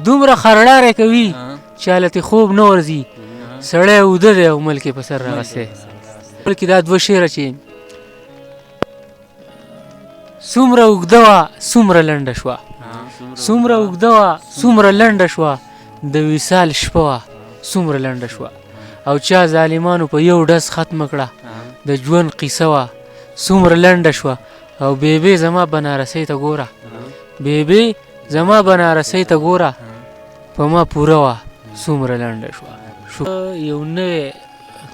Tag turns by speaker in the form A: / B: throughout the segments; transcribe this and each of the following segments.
A: دومره خرړاره کوي چې هلته خوب نه ورځي سړی اوده دی او ملک یې په سر راغستی بلکې دا دوه شعره چې څومره اوږده وه څومره لنډه شوه څومره اوږده وه څومره لنډه شوه د وصال شپه وه څومره لنډه شوه او چا ظالمانو په یو ډز ختمه کړه د ژوند قیصه وه څومره لنډه شوه او بیبي زما بنارسۍ ته ګوره بیبي زما بنارسۍ ته ګوره په ما پوره وه څومره لنډه شوه یو نوی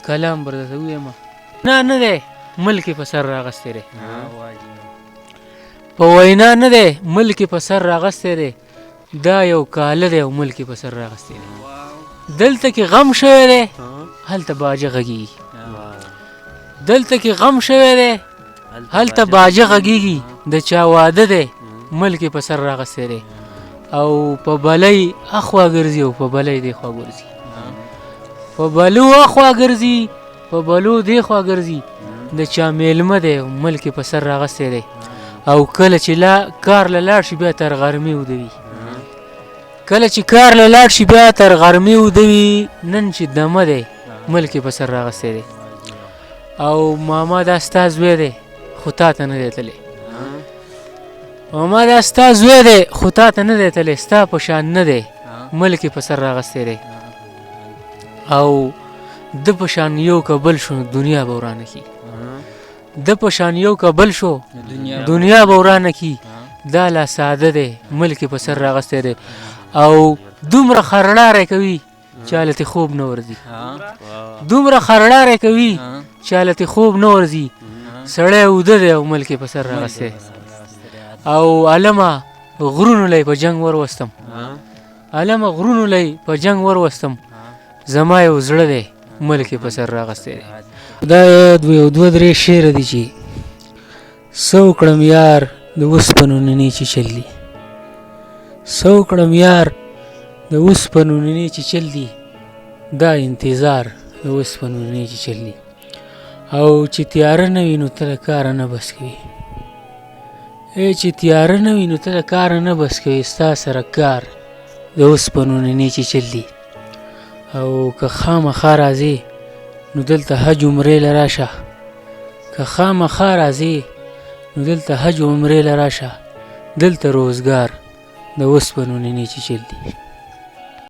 A: کلام به درته ووایم نه دی ملک یې په سر راغستی دی په وینا نه دی ملک یې په سر راغستی دی دا یو کاله دی او ملک یې په سر راغستی دی دلته کې غم شوی دی هلته باجه غږیږي دلته کې غم شوی دی هلته باجه غږیږي د چا واده دی ملک یې په سر راغستی دی او په بلۍ اخوا ګرځي او په بلۍ دې خوا ګرځي په بلو اخوا ګرځي په بلو دې خوا ګرځي د چا میلمه دی ملک یې په سر راغستی دی او کله چې کار له لاړ شي بیا تر غرمې ودوي کله چې کار له لاړ شي بیا تر غرمې ودوي نن چې دمه دی ملک یې په سر راغستی دی او ماما دا ستا زوی دی خو تا ته نه دی تللی ماما دا ستا زوی دی خو تا ته نه دی تللی ستا په شان نه دی ملک یې په سر راغستی دی او د په شان یو که بل شو دنیا به ورانه کي د په شان یو که بل شو دنیا به ورانه کي دا لا ساده دی ملک یې په سر راغستی دی او دومره خرړاره کوي چې هلته خوب نه ورځي دومره خرړاره کوي چې هلته خوب نه ورځي سړی اوده دی او ملک یې په سر راغستی او علمه غرونو لی په جنګ وروستم علمه غرونو لی په جنګ وروستم زما یو زړه دی ملک یې په سر راغستی دی دا یو دوه درې شعره دي چې څه وکړم یار د اوسپنو نینې چې چل دي څه وکړم یار د اوسپنو نینې چې چل دي دا انتظار د اوسپنو نینې چې چل دي او چې تیاره نه وي نو ته له کاره نه بس کوي چې تیاره نه وي نو ته له کاره نه بس کوي ستا سره کار د اوسپنو نینې چې چل دي او که خامخا راځې نو دلته حج عمرې له راشه که خامخا راځې نو دلته حج عمرې له راشه دلته روزګار د اوسپنو نینې چې چل دي